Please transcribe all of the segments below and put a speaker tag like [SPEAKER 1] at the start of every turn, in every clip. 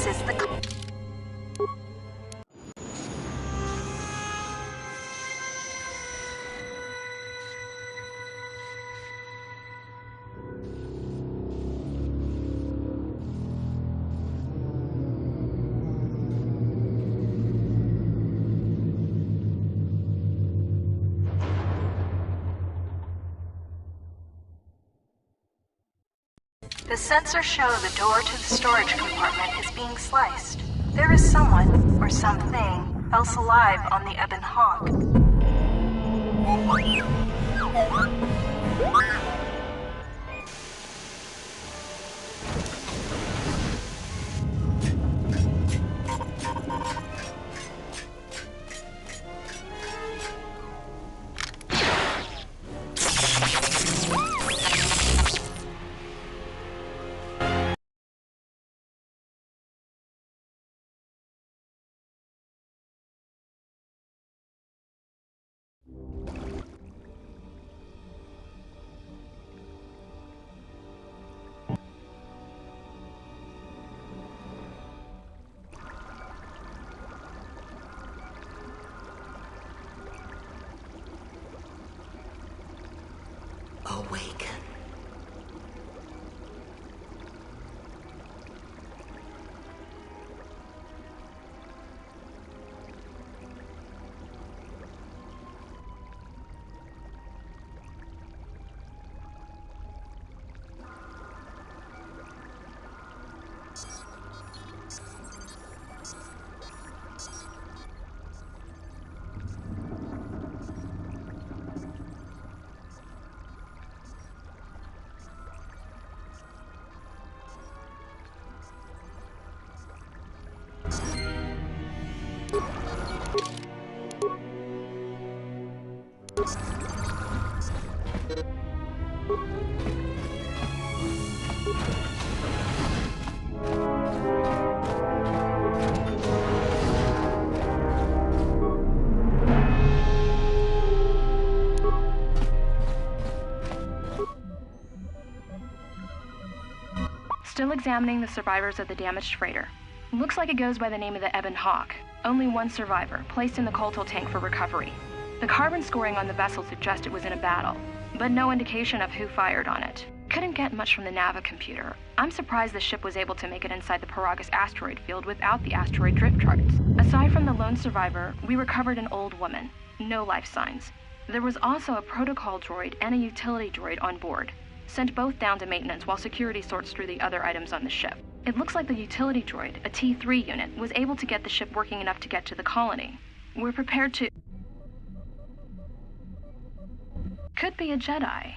[SPEAKER 1] is the... The sensors show the door to the storage compartment is being sliced. There is someone, or something, else alive on the Ebon Hawk.
[SPEAKER 2] Awaken.
[SPEAKER 3] Still examining the survivors of the damaged freighter. Looks like it goes by the name of the Ebon Hawk. Only one survivor, placed in the Kotor tank for recovery. The carbon scoring on the vessel suggests it was in a battle, but no indication of who fired on it. Couldn't get much from the Nava computer. I'm surprised the ship was able to make it inside the Paragus asteroid field without the asteroid drift charts. Aside from the lone survivor, we recovered an old woman. No life signs. There was also a protocol droid and a utility droid on board. Sent both down to maintenance while security sorts through the other items on the ship. It looks like the utility droid, a T3 unit, was able to get the ship working enough to get to the colony. We're prepared to... Could be a Jedi,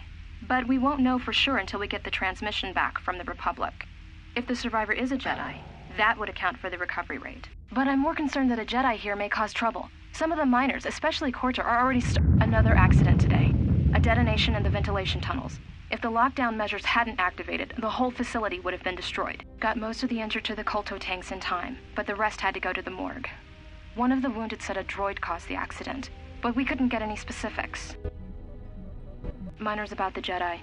[SPEAKER 3] but we won't know for sure until we get the transmission back from the Republic. If the survivor is a Jedi, that would account for the recovery rate. But I'm more concerned that a Jedi here may cause trouble. Some of the miners, especially Kotor, are already Another accident today. A detonation in the ventilation tunnels. If the lockdown measures hadn't activated, the whole facility would have been destroyed. Got most of the injured to the Kotor tanks in time, but the rest had to go to the morgue. One of the wounded said a droid caused the accident, but we couldn't get any specifics. Minors about the Jedi.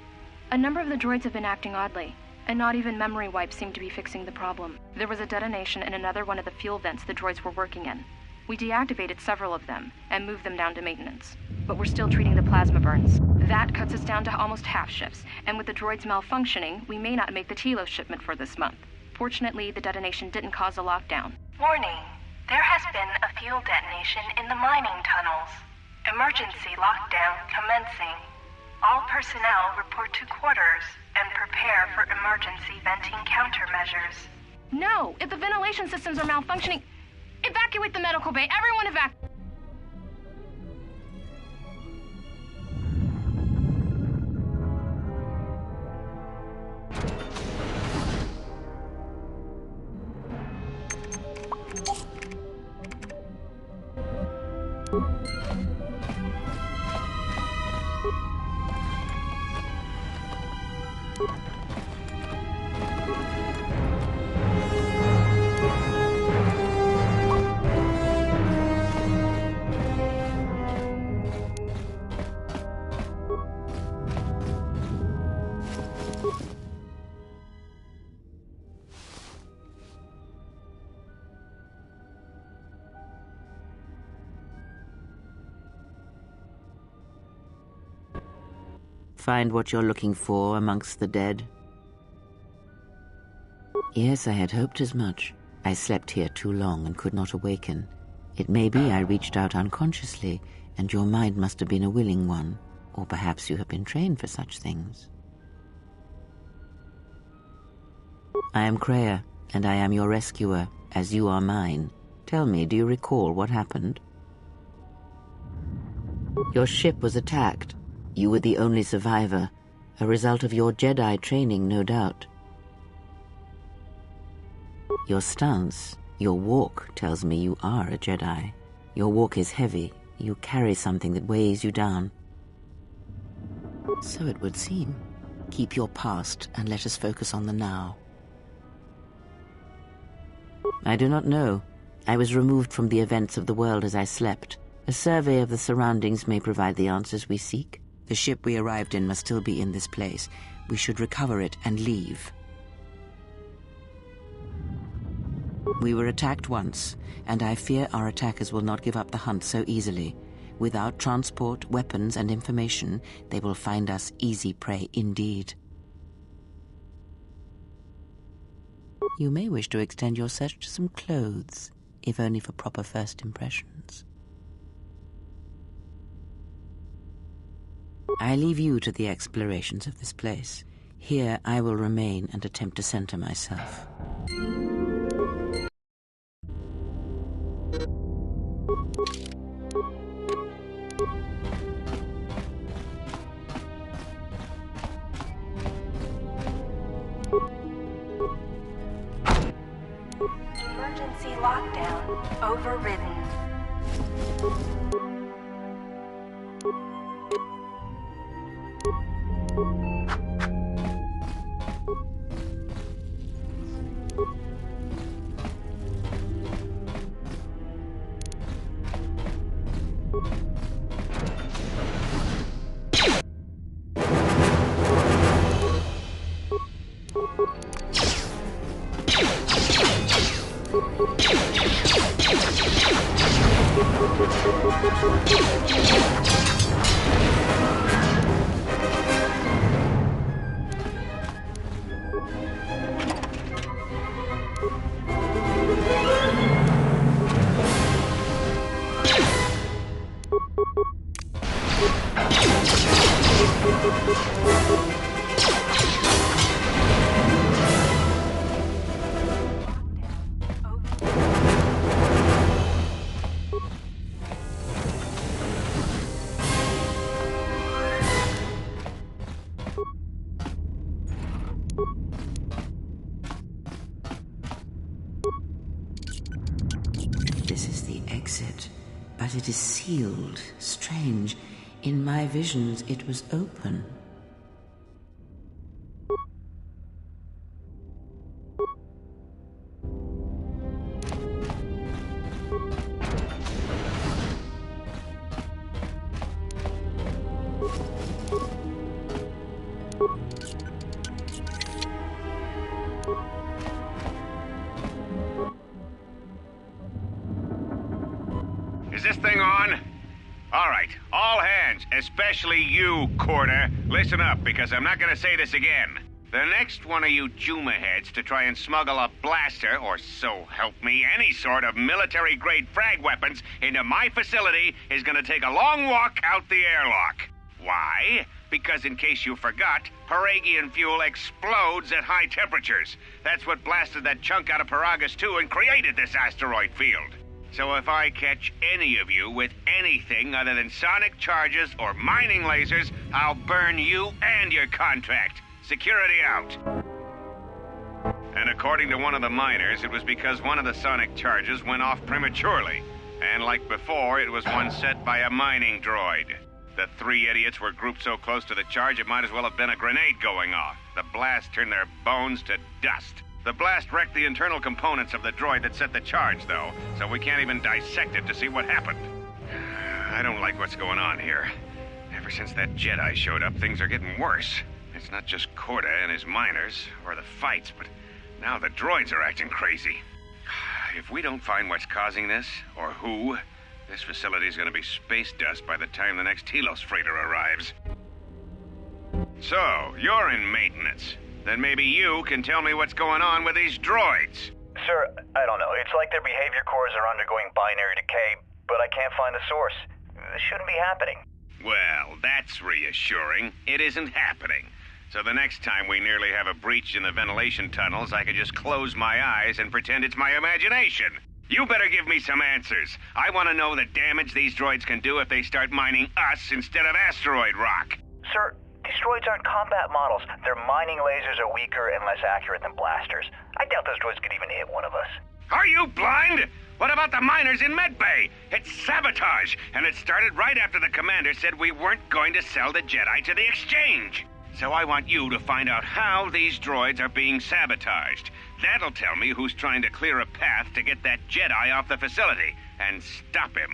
[SPEAKER 3] A number of the droids have been acting oddly, and not even memory wipes seem to be fixing the problem. There was a detonation in another one of the fuel vents the droids were working in. We deactivated several of them and moved them down to maintenance. But we're still treating the plasma burns. That cuts us down to almost half shifts, and with the droids malfunctioning, we may not make the Telos shipment for this month. Fortunately, the detonation didn't cause a lockdown.
[SPEAKER 1] Warning. There has been a fuel detonation in the mining tunnels. Emergency lockdown commencing. All personnel report to quarters and prepare for emergency venting countermeasures.
[SPEAKER 3] No! If the ventilation systems are malfunctioning, evacuate the medical bay! Everyone evacuate!
[SPEAKER 2] find what you're looking for amongst the dead? Yes, I had hoped as much. I slept here too long and could not awaken. It may be I reached out unconsciously, and your mind must have been a willing one, or perhaps you have been trained for such things. I am Kreia, and I am your rescuer, as you are mine. Tell me, do you recall what happened? Your ship was attacked. You were the only survivor, a result of your Jedi training, no doubt. Your stance, your walk, tells me you are a Jedi. Your walk is heavy. You carry something that weighs you down. So it would seem. Keep your past and let us focus on the now. I do not know. I was removed from the events of the world as I slept. A survey of the surroundings may provide the answers we seek. The ship we arrived in must still be in this place. We should recover it and leave. We were attacked once, and I fear our attackers will not give up the hunt so easily. Without transport, weapons, and information, they will find us easy prey indeed. You may wish to extend your search to some clothes, if only for proper first impressions. I leave you to the explorations of this place. Here I will remain and attempt to center myself.
[SPEAKER 1] Emergency lockdown overridden.
[SPEAKER 2] This is the exit, but it is sealed. Strange. In my visions, it was open.
[SPEAKER 4] Is this thing on? All right, all hands, especially you, Kotor. Listen up, because I'm not gonna say this again. The next one of you Juma heads to try and smuggle a blaster, or so help me, any sort of military-grade frag weapons into my facility is gonna take a long walk out the airlock. Why? Because in case you forgot, Paragian fuel explodes at high temperatures. That's what blasted that chunk out of Paragus 2 and created this asteroid field. So if I catch any of you with anything other than sonic charges or mining lasers, I'll burn you and your contract. Security out. And according to one of the miners, it was because one of the sonic charges went off prematurely. And like before, it was one set by a mining droid. The three idiots were grouped so close to the charge, it might as well have been a grenade going off. The blast turned their bones to dust. The blast wrecked the internal components of the droid that set the charge, though, so we can't even dissect it to see what happened. I don't like what's going on here. Ever since that Jedi showed up, things are getting worse. It's not just Kotor and his miners, or the fights, but now the droids are acting crazy. If we don't find what's causing this, or who, this facility is going to be space dust by the time the next Telos freighter arrives. So, you're in maintenance. Then maybe you can tell me what's going on with these droids.
[SPEAKER 5] Sir, I don't know. It's like their behavior cores are undergoing binary decay, but I can't find the source. This shouldn't be happening.
[SPEAKER 4] Well, that's reassuring. It isn't happening. So the next time we nearly have a breach in the ventilation tunnels, I can just close my eyes and pretend it's my imagination. You better give me some answers. I want to know the damage these droids can do if they start mining us instead of asteroid rock.
[SPEAKER 5] Sir, these droids aren't combat models. Their mining lasers are weaker and less accurate than blasters. I doubt those droids could even hit one of us.
[SPEAKER 4] Are you blind? What about the miners in Medbay? It's sabotage, and it started right after the commander said we weren't going to sell the Jedi to the exchange. So I want you to find out how these droids are being sabotaged. That'll tell me who's trying to clear a path to get that Jedi off the facility and stop him.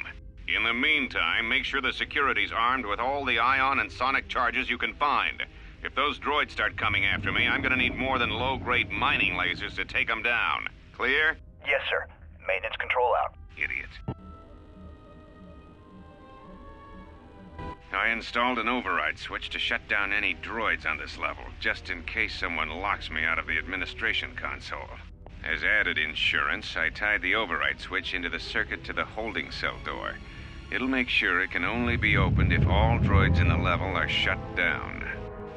[SPEAKER 4] In the meantime, make sure the security's armed with all the ion and sonic charges you can find. If those droids start coming after me, I'm gonna need more than low-grade mining lasers to take them down. Clear?
[SPEAKER 5] Yes, sir. Maintenance control out.
[SPEAKER 4] Idiot. I installed an override switch to shut down any droids on this level, just in case someone locks me out of the administration console. As added insurance, I tied the override switch into the circuit to the holding cell door. It'll make sure it can only be opened if all droids in the level are shut down.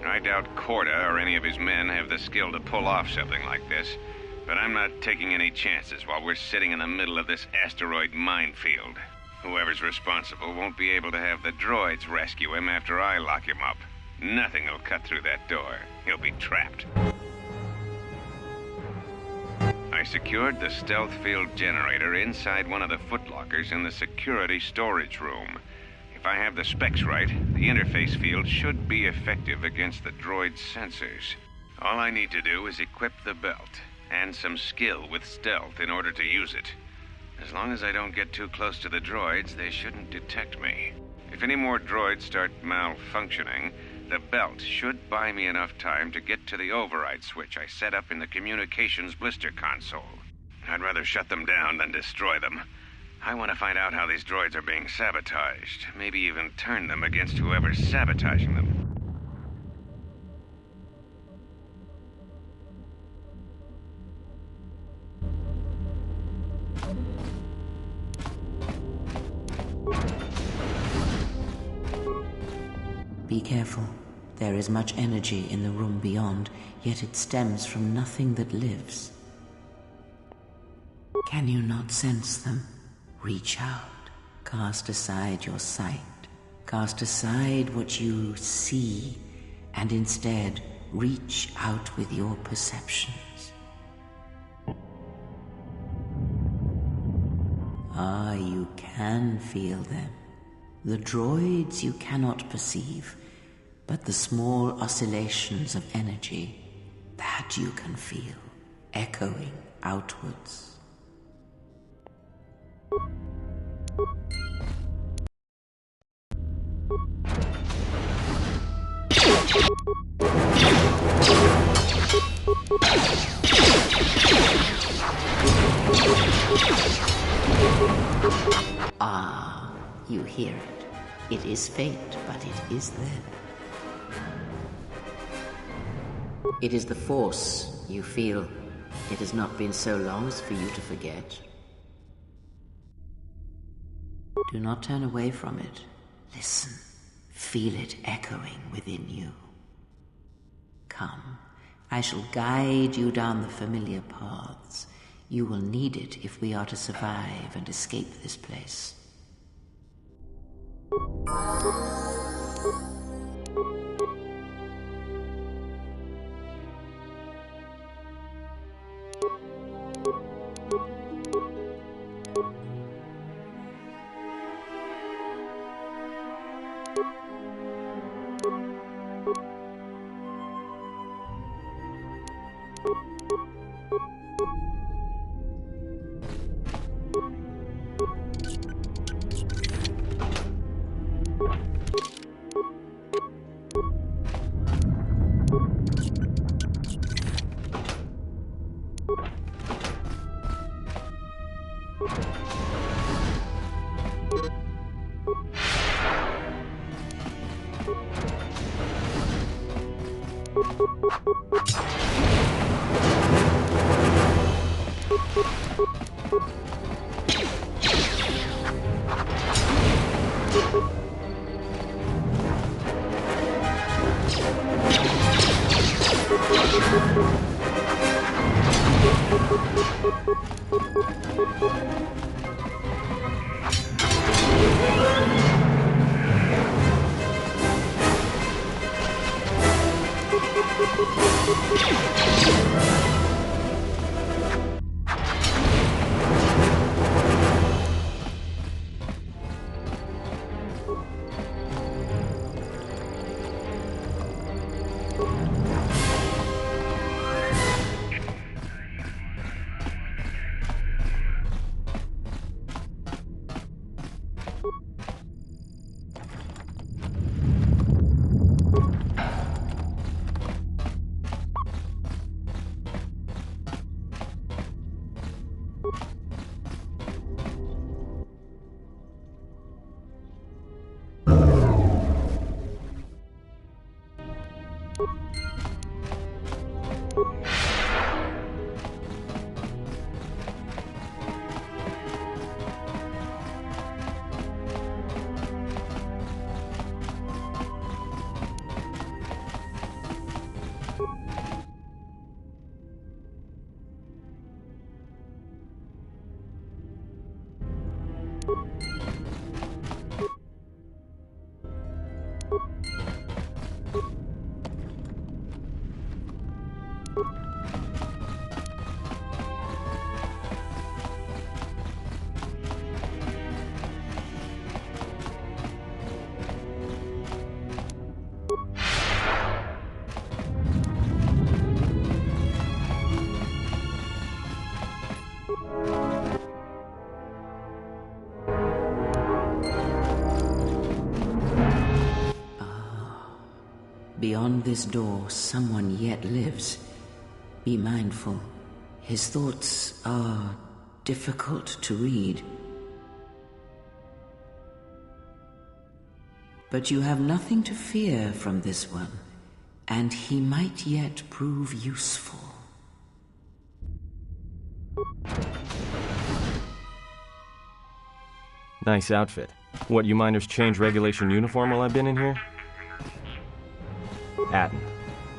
[SPEAKER 4] I doubt Kotor or any of his men have the skill to pull off something like this, but I'm not taking any chances while we're sitting in the middle of this asteroid minefield. Whoever's responsible won't be able to have the droids rescue him after I lock him up. Nothing will cut through that door. He'll be trapped. I secured the stealth field generator inside one of the footlockers in the security storage room. If I have the specs right, the interface field should be effective against the droid's sensors. All I need to do is equip the belt, and some skill with stealth in order to use it. As long as I don't get too close to the droids, they shouldn't detect me. If any more droids start malfunctioning, the belt should buy me enough time to get to the override switch I set up in the communications blister console. I'd rather shut them down than destroy them. I want to find out how these droids are being sabotaged, maybe even turn them against whoever's sabotaging them.
[SPEAKER 2] Be careful. There is much energy in the room beyond, yet it stems from nothing that lives. Can you not sense them? Reach out. Cast aside your sight. Cast aside what you see, and instead reach out with your perceptions. Ah, you can feel them. The droids you cannot perceive, but the small oscillations of energy, that you can feel, echoing outwards. Ah, you hear it. It is faint, but it is there. It is the Force you feel. It has not been so long as for you to forget. Do not turn away from it. Listen. Feel it echoing within you. Come, I shall guide you down the familiar paths. You will need it if we are to survive and escape this place. Beyond this door, someone yet lives. Be mindful. His thoughts are difficult to read. But you have nothing to fear from this one, and he might yet prove useful.
[SPEAKER 6] Nice outfit. What, you miners change regulation uniform while I've been in here?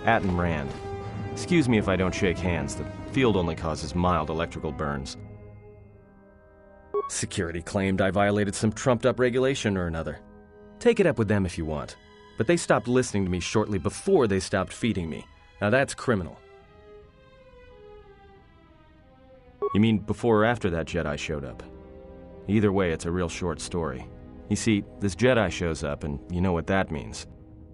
[SPEAKER 6] Atten Rand. Excuse me if I don't shake hands. The field only causes mild electrical burns. Security claimed I violated some trumped-up regulation or another. Take it up with them if you want. But they stopped listening to me shortly before they stopped feeding me. Now that's criminal. You mean before or after that Jedi showed up? Either way, it's a real short story. You see, this Jedi shows up, and you know what that means.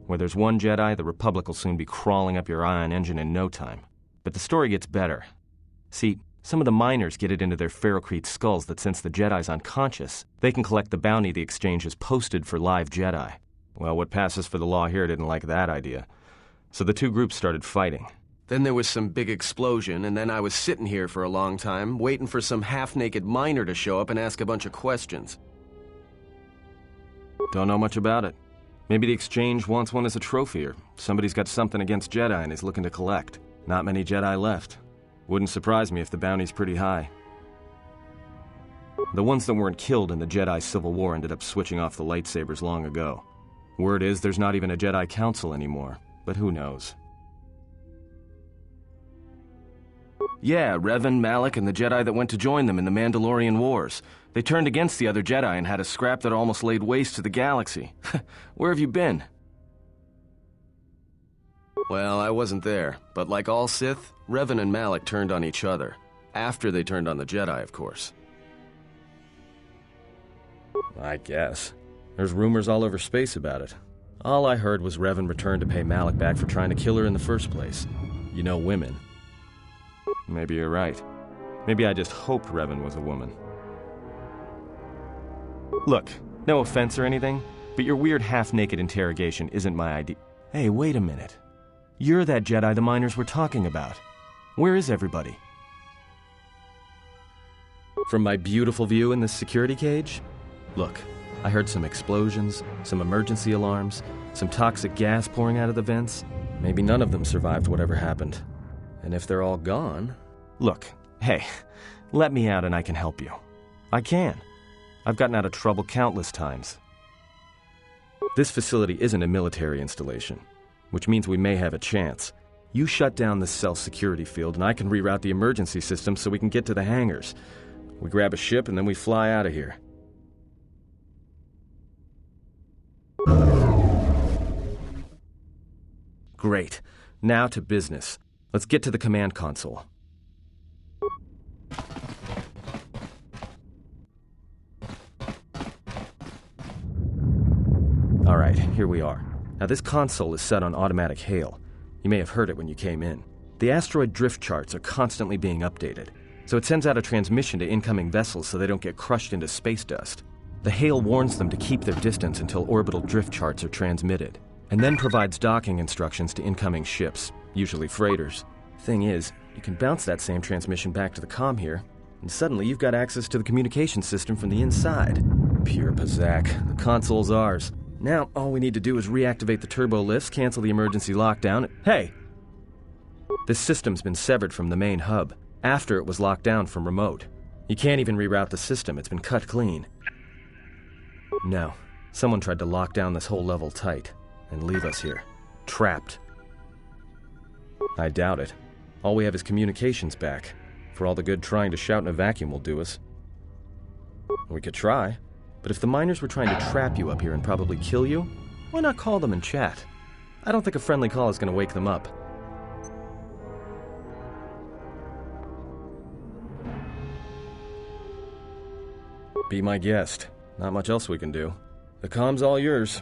[SPEAKER 6] Where there's one Jedi, the Republic will soon be crawling up your ion engine in no time. But the story gets better. See, some of the miners get it into their ferrocrete skulls that since the Jedi's unconscious, they can collect the bounty the exchange has posted for live Jedi. Well, what passes for the law here didn't like that idea. So the two groups started fighting.
[SPEAKER 7] Then there was some big explosion, and then I was sitting here for a long time, waiting for some half-naked miner to show up and ask a bunch of questions.
[SPEAKER 6] Don't know much about it. Maybe the exchange wants one as a trophy, or somebody's got something against Jedi and is looking to collect. Not many Jedi left. Wouldn't surprise me if the bounty's pretty high. The ones that weren't killed in the Jedi Civil War ended up switching off the lightsabers long ago. Word is there's not even a Jedi Council anymore, but who knows? Yeah, Revan, Malak, and the Jedi that went to join them in the Mandalorian Wars. They turned against the other Jedi and had a scrap that almost laid waste to the galaxy. Where have you been?
[SPEAKER 7] Well, I wasn't there, but like all Sith, Revan and Malak turned on each other. After they turned on the Jedi, of course.
[SPEAKER 6] I guess. There's rumors all over space about it. All I heard was Revan returned to pay Malak back for trying to kill her in the first place. You know women. Maybe you're right. Maybe I just hoped Revan was a woman. Look, no offense or anything, but your weird half-naked interrogation isn't my idea. Hey, wait a minute. You're that Jedi the miners were talking about. Where is everybody? From my beautiful view in this security cage? Look, I heard some explosions, some emergency alarms, some toxic gas pouring out of the vents. Maybe none of them survived whatever happened. And if they're all gone... Look, hey, let me out and I can help you. I can. I've gotten out of trouble countless times. This facility isn't a military installation, which means we may have a chance. You shut down this cell security field and I can reroute the emergency system so we can get to the hangars. We grab a ship and then we fly out of here. Great. Now to business. Let's get to the command console. All right, here we are. Now this console is set on automatic hail. You may have heard it when you came in. The asteroid drift charts are constantly being updated, so it sends out a transmission to incoming vessels so they don't get crushed into space dust. The hail warns them to keep their distance until orbital drift charts are transmitted, and then provides docking instructions to incoming ships, usually freighters. Thing is, you can bounce that same transmission back to the comm here, and suddenly you've got access to the communication system from the inside. Pure Pazak. The console's ours. Now, all we need to do is reactivate the turbo lifts, cancel the emergency lockdown. Hey! This system's been severed from the main hub, after it was locked down from remote. You can't even reroute the system, it's been cut clean. No, someone tried to lock down this whole level tight, and leave us here, trapped. I doubt it. All we have is communications back. For all the good trying to shout in a vacuum will do us. We could try. But if the miners were trying to trap you up here and probably kill you, why not call them and chat? I don't think a friendly call is going to wake them up. Be my guest. Not much else we can do. The comm's all yours.